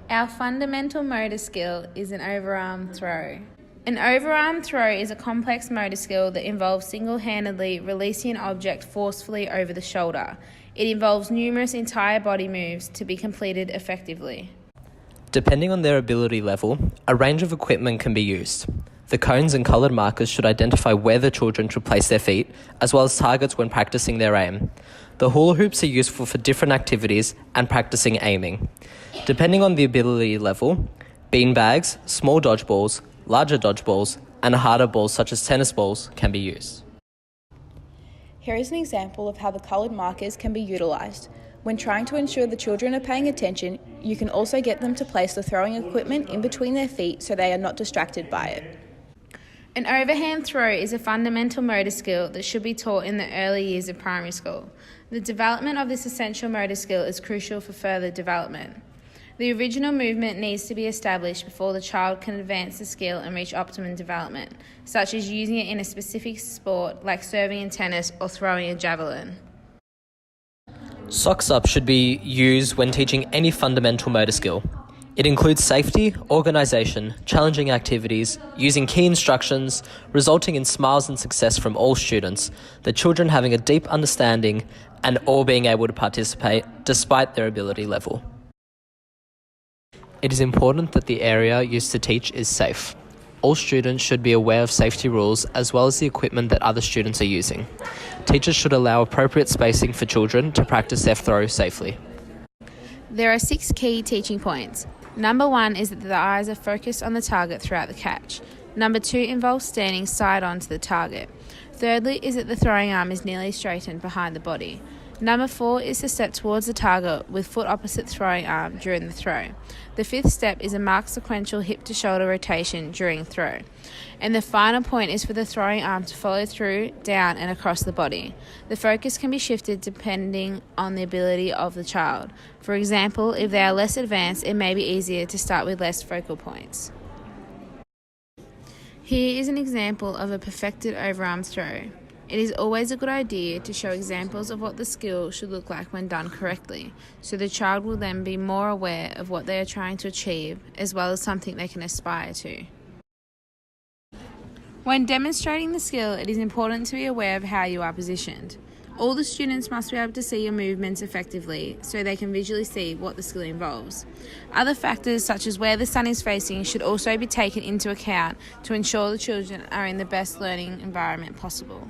Our fundamental motor skill is an overarm throw. An overarm throw is a complex motor skill that involves single-handedly releasing an object forcefully over the shoulder. It involves numerous entire body moves to be completed effectively. Depending on their ability level, a range of equipment can be used. The cones and coloured markers should identify where the children should place their feet, as well as targets when practicing their aim. The hula hoops are useful for different activities and practicing aiming. Depending on the ability level, beanbags, small dodgeballs, larger dodgeballs, and harder balls such as tennis balls can be used. Here is an example of how the coloured markers can be utilised. When trying to ensure the children are paying attention, you can also get them to place the throwing equipment in between their feet so they are not distracted by it. An overhand throw is a fundamental motor skill that should be taught in the early years of primary school. The development of this essential motor skill is crucial for further development. The original movement needs to be established before the child can advance the skill and reach optimum development, such as using it in a specific sport like serving in tennis or throwing a javelin. Socks up should be used when teaching any fundamental motor skill. It includes safety, organisation, challenging activities, using key instructions, resulting in smiles and success from all students, the children having a deep understanding and all being able to participate despite their ability level. It is important that the area used to teach is safe. All students should be aware of safety rules as well as the equipment that other students are using. Teachers should allow appropriate spacing for children to practice their throw safely. There are 6 key teaching points. Number 1 is that the eyes are focused on the target throughout the catch. Number 2 involves standing side on to the target. Thirdly is that the throwing arm is nearly straightened behind the body. Number 4 is to step towards the target with foot opposite throwing arm during the throw. The 5th step is a marked sequential hip to shoulder rotation during throw. And the final point is for the throwing arm to follow through, down and across the body. The focus can be shifted depending on the ability of the child. For example, if they are less advanced, it may be easier to start with less focal points. Here is an example of a perfected overarm throw. It is always a good idea to show examples of what the skill should look like when done correctly, so the child will then be more aware of what they are trying to achieve, as well as something they can aspire to. When demonstrating the skill, it is important to be aware of how you are positioned. All the students must be able to see your movements effectively, so they can visually see what the skill involves. Other factors, such as where the sun is facing, should also be taken into account to ensure the children are in the best learning environment possible.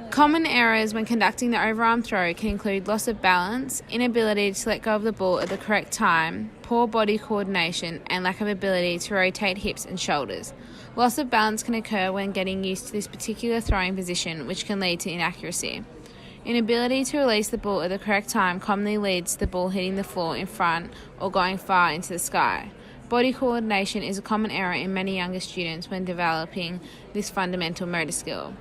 Common errors when conducting the overarm throw can include loss of balance, inability to let go of the ball at the correct time, poor body coordination, and lack of ability to rotate hips and shoulders. Loss of balance can occur when getting used to this particular throwing position, which can lead to inaccuracy. Inability to release the ball at the correct time commonly leads to the ball hitting the floor in front or going far into the sky. Body coordination is a common error in many younger students when developing this fundamental motor skill.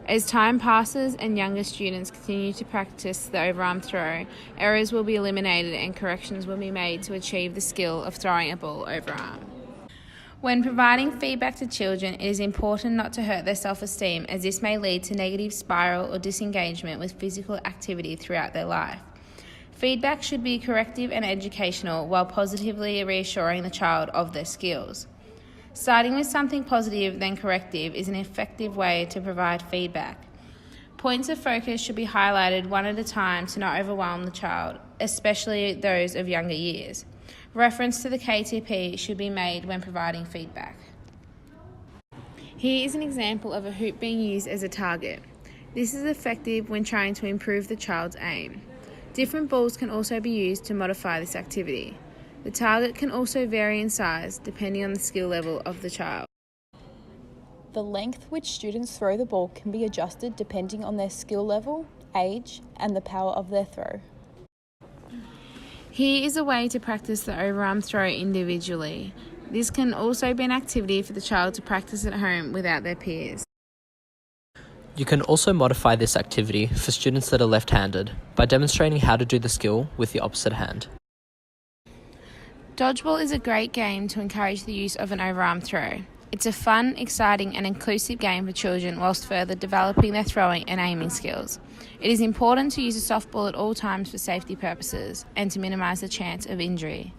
As time passes and younger students continue to practice the overarm throw, errors will be eliminated and corrections will be made to achieve the skill of throwing a ball overarm. When providing feedback to children, it is important not to hurt their self-esteem, as this may lead to negative spiral or disengagement with physical activity throughout their life. Feedback should be corrective and educational while positively reassuring the child of their skills. Starting with something positive, then corrective, is an effective way to provide feedback. Points of focus should be highlighted one at a time to not overwhelm the child, especially those of younger years. Reference to the KTP should be made when providing feedback. Here is an example of a hoop being used as a target. This is effective when trying to improve the child's aim. Different balls can also be used to modify this activity. The target can also vary in size depending on the skill level of the child. The length which students throw the ball can be adjusted depending on their skill level, age, and the power of their throw. Here is a way to practice the overarm throw individually. This can also be an activity for the child to practice at home without their peers. You can also modify this activity for students that are left-handed by demonstrating how to do the skill with the opposite hand. Dodgeball is a great game to encourage the use of an overarm throw. It's a fun, exciting and inclusive game for children whilst further developing their throwing and aiming skills. It is important to use a softball at all times for safety purposes and to minimise the chance of injury.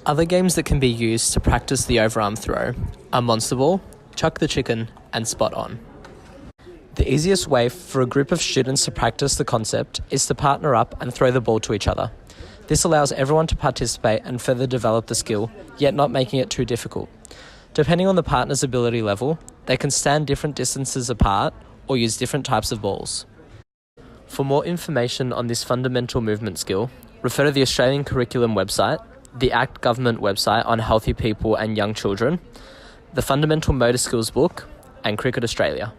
Other games that can be used to practice the overarm throw are Monster Ball, Chuck the Chicken, and Spot On. The easiest way for a group of students to practice the concept is to partner up and throw the ball to each other. This allows everyone to participate and further develop the skill, yet not making it too difficult. Depending on the partner's ability level, they can stand different distances apart or use different types of balls. For more information on this fundamental movement skill, refer to the Australian Curriculum website, the ACT Government website on healthy people and young children, the Fundamental Motor Skills book, and Cricket Australia.